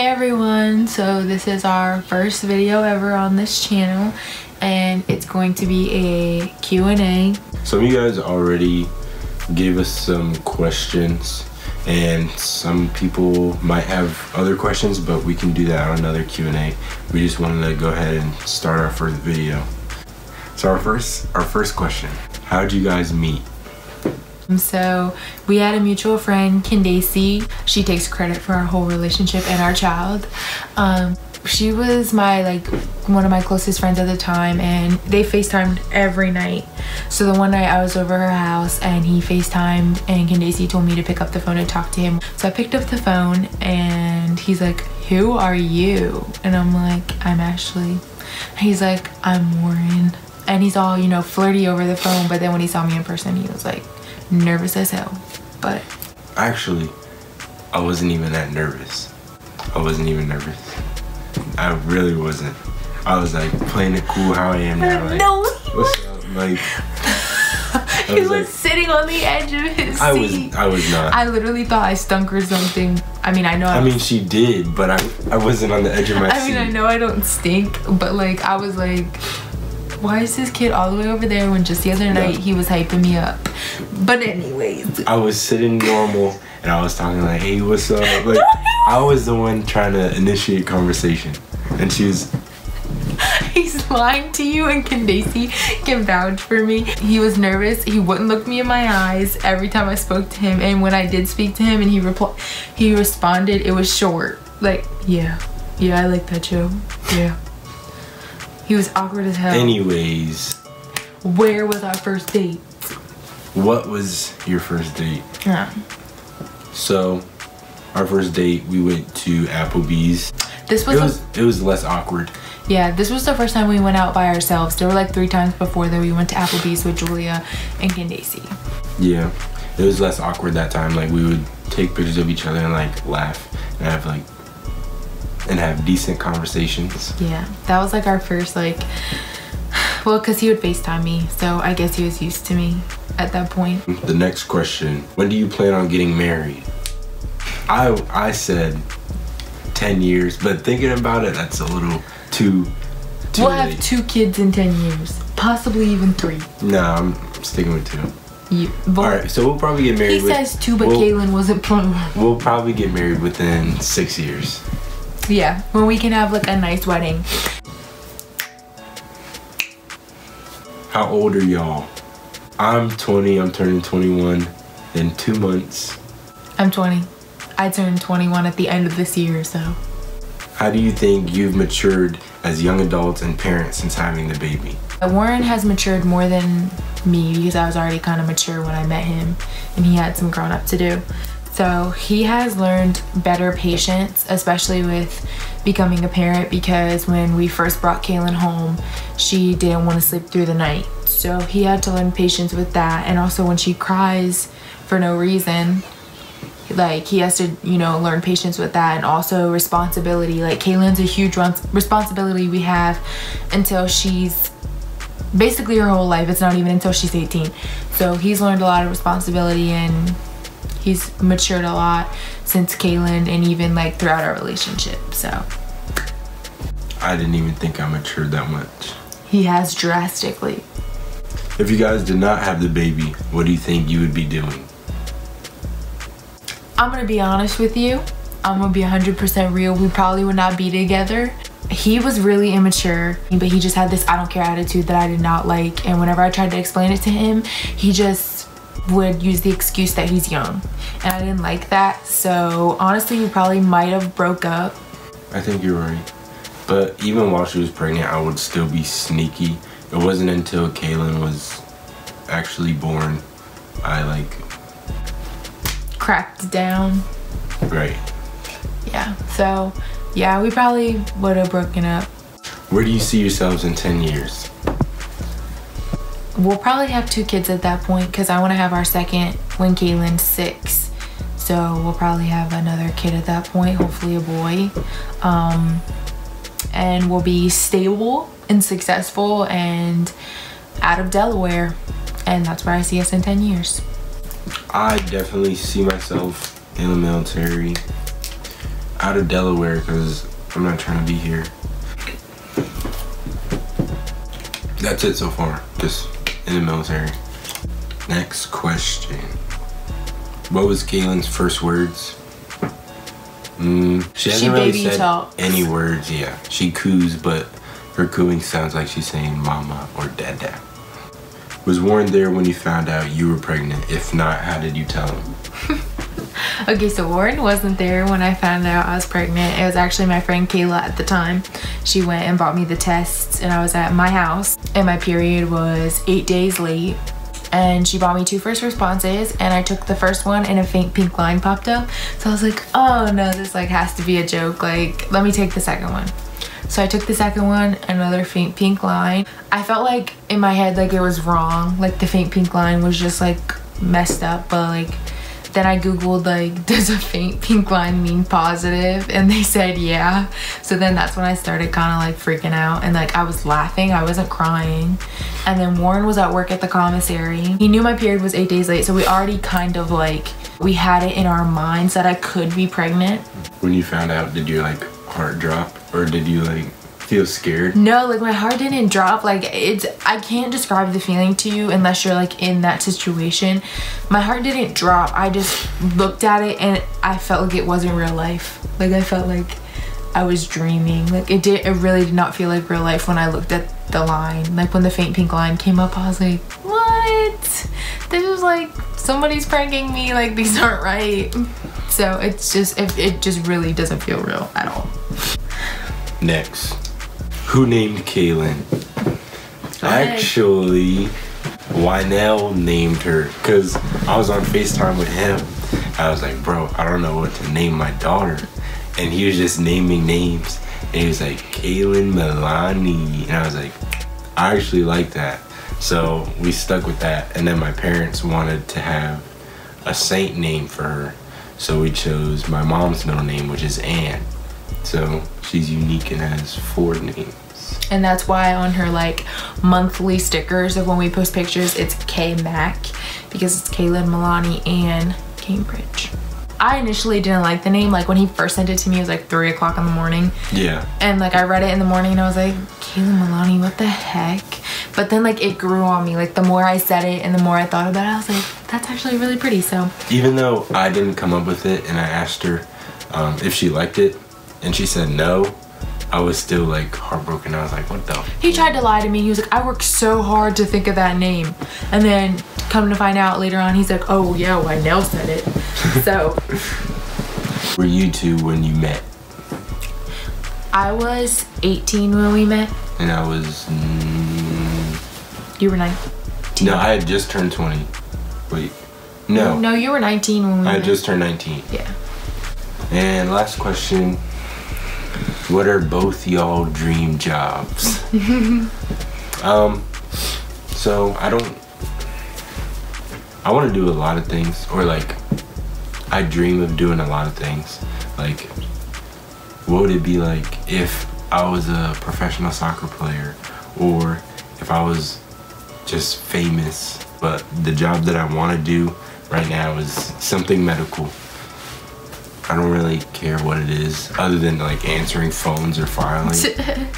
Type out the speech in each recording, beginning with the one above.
Hey everyone, so this is our first video ever on this channel and it's going to be a Q&A. Some of you guys already gave us some questions and some people might have other questions, but we can do that on another Q&A. We just wanted to go ahead and start our first video. So our first question, how'd you guys meet? So we had a mutual friend, Candace. She takes credit for our whole relationship and our child. She was one of my closest friends at the time, and they FaceTimed every night. So the one night I was over her house and he FaceTimed, and Candace told me to pick up the phone and talk to him. So I picked up the phone and he's like, "Who are you?" And I'm like, "I'm Ashley." He's like, "I'm Warren." And he's all, flirty over the phone, but then when he saw me in person, he was like nervous as hell. But actually, I wasn't even that nervous. I wasn't even nervous. I really wasn't. I was like playing it cool how I am now. Like, no, what's up? Like, he was sitting on the edge of his seat. I was not. I literally thought I stunk or something. I mean, she did, but I wasn't on the edge of my seat. I know I don't stink, but I was like, why is this kid all the way over there when just the other night he was hyping me up? But anyways, I was sitting normal and I was talking like, "Hey, what's up?" Like, I was the one trying to initiate conversation, and he's lying to you, and Candace can vouch for me. He was nervous. He wouldn't look me in my eyes every time I spoke to him, and when I did speak to him and he responded, it was short. Like, yeah, I like that show. Yeah. He was awkward as hell. Anyways, where was our first date? What was your first date? Yeah. So, our first date, we went to Applebee's. It was less awkward. Yeah, this was the first time we went out by ourselves. There were 3 times before that we went to Applebee's with Julia and Candace. Yeah, it was less awkward that time. We would take pictures of each other and laugh and have decent conversations. Yeah, that was our first well, because he would FaceTime me, so I guess he was used to me at that point. The next question, when do you plan on getting married? I said 10 years, but thinking about it, that's a little too we'll late. have 2 kids in 10 years, possibly even 3. No, I'm sticking with 2. Alright, so we'll probably get married. He says 2, but Kaylin wasn't playing. We'll probably get married within 6 years. Yeah, when we can have a nice wedding. How old are y'all? I'm 20, I'm turning 21 in 2 months. I'm 20. I turned 21 at the end of this year, so. How do you think you've matured as young adults and parents since having the baby? Warren has matured more than me because I was already kind of mature when I met him and he had some grown up to do. So he has learned better patience, especially with becoming a parent, because when we first brought Kaylin home, she didn't want to sleep through the night. So he had to learn patience with that. And also when she cries for no reason, he has to, learn patience with that, and also responsibility. Kaylin's a huge responsibility we have until she's basically her whole life. It's not even until she's 18. So he's learned a lot of responsibility and he's matured a lot since Kaylin, and even throughout our relationship. So I didn't even think I matured that much. He has drastically. If you guys did not have the baby, what do you think you would be doing? I'm gonna be honest with you. I'm gonna be 100% real. We probably would not be together. He was really immature, but he just had this I don't care attitude that I did not like. And whenever I tried to explain it to him, he just would use the excuse that he's young. And I didn't like that. So honestly, we probably might have broke up. I think you're right. But even while she was pregnant, I would still be sneaky. It wasn't until Kaylin was actually born I cracked down. Right. Yeah, so yeah, we probably would have broken up. Where do you see yourselves in 10 years? We'll probably have 2 kids at that point, because I want to have our second when Kaylin's 6. So we'll probably have another kid at that point, hopefully a boy. And we'll be stable and successful and out of Delaware. And that's where I see us in 10 years. I definitely see myself in the military. out of Delaware because I'm not trying to be here. That's it so far, just in the military. Next question. What was Kaylin's first words? She hasn't really said any words, yeah. She coos, but her cooing sounds like she's saying mama or dada. Was Warren there when you found out you were pregnant? If not, how did you tell him? Okay, so Warren wasn't there when I found out I was pregnant. It was actually my friend Kayla at the time. She went and bought me the tests, and I was at my house, and my period was 8 days late. And she bought me 2 first responses, and I took the first one and a faint pink line popped up. So I was like, oh no, this like has to be a joke. Like, let me take the second one. So I took the second one, another faint pink line. I felt like in my head like it was wrong. Like the faint pink line was just like messed up, but like then I googled like, does a faint pink line mean positive? And they said yeah. So then that's when I started kind of like freaking out, and like I was laughing, I wasn't crying. And then Warren was at work at the commissary. He knew my period was 8 days late, so we already kind of like, we had it in our minds that I could be pregnant. When you found out, did your like heart drop, or did you like feel scared? No, like my heart didn't drop. Like I can't describe the feeling to you unless you're like in that situation. My heart didn't drop. I just looked at it and I felt like it wasn't real life. Like I felt like I was dreaming. Like it really did not feel like real life when I looked at the line. Like when the faint pink line came up, I was like, what? This is like somebody's pranking me. Like these aren't right. So it's just, it just really doesn't feel real at all. Next. Who named Kaylin? Actually, Wynell named her, because I was on FaceTime with him. I was like, bro, I don't know what to name my daughter. And he was just naming names. And he was like, Kaylin Milani. And I was like, I actually like that. So we stuck with that. And then my parents wanted to have a saint name for her. So we chose my mom's middle name, which is Ann. So she's unique and has 4 names. And that's why on her like monthly stickers of when we post pictures, it's K-Mac, because it's Kaylin Milani and Cambridge. I initially didn't like the name. Like when he first sent it to me, it was like 3 o'clock in the morning. Yeah. And like I read it in the morning and I was like, Kaylin Milani, what the heck? But then like it grew on me. Like the more I said it and the more I thought about it, I was like, that's actually really pretty. So even though I didn't come up with it and I asked her if she liked it and she said no, I was still like heartbroken. I was like, what the? He tried to lie to me. He was like, I worked so hard to think of that name. And then come to find out later on, he's like, oh yeah, Wynell said it. So. Were you two when you met? I was 18 when we met. And I was... You were 19? No, I had just turned 20. Wait. No. No, you were 19 when we met. I had just turned 19. Yeah. And last question. What are both y'all dream jobs? So I want to do a lot of things, or like I dream of doing a lot of things. Like what would it be like if I was a professional soccer player, or if I was just famous? But the job that I want to do right now is something medical. I don't really care what it is, other than like answering phones or filing.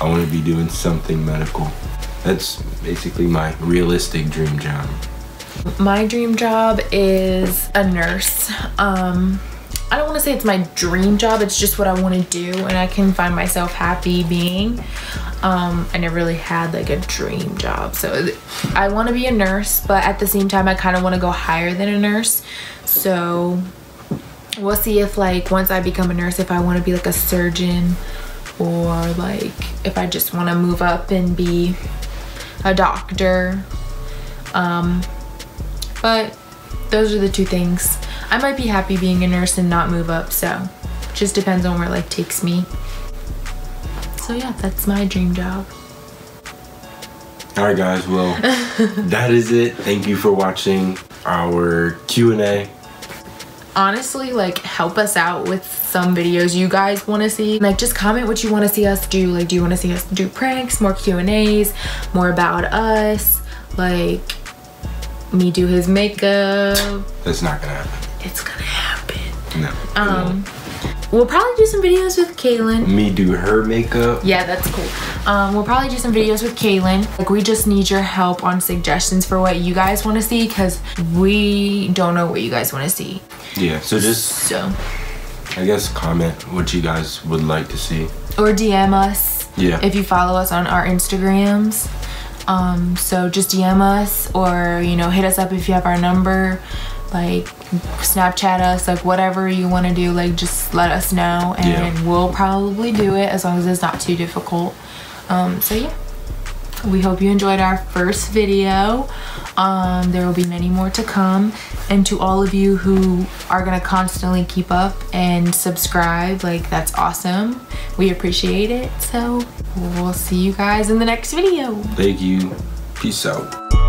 I want to be doing something medical. That's basically my realistic dream job. My dream job is a nurse. I don't want to say it's my dream job, it's just what I want to do and I can find myself happy being. I never really had like a dream job. So I want to be a nurse, but at the same time I kind of want to go higher than a nurse. So we'll see if like once I become a nurse, if I want to be like a surgeon, or like if I just want to move up and be a doctor. But those are the 2 things. I might be happy being a nurse and not move up, so it just depends on where life takes me. So yeah, that's my dream job. Alright guys, well that is it. Thank you for watching our Q&A. Honestly, like help us out with some videos you guys want to see. Like just comment what you want to see us do. Like do you want to see us do pranks, more Q&As, more about us, like me do his makeup? That's not gonna happen. It's gonna happen. No. we'll probably do some videos with Kaylin. Me do her makeup. Yeah, that's cool. We'll probably do some videos with Kaylin. Like, we just need your help on suggestions for what you guys want to see, because we don't know what you guys want to see. Yeah, so I guess comment what you guys would like to see. Or DM us. Yeah. If you follow us on our Instagrams. So just DM us, or, you know, hit us up if you have our number. Like, Snapchat us, like, whatever you want to do, like, just let us know, and we'll probably do it as long as it's not too difficult. So yeah, we hope you enjoyed our first video. There will be many more to come, and to all of you who are gonna constantly keep up and subscribe, like, that's awesome. We appreciate it. So we'll see you guys in the next video. Thank you. Peace out.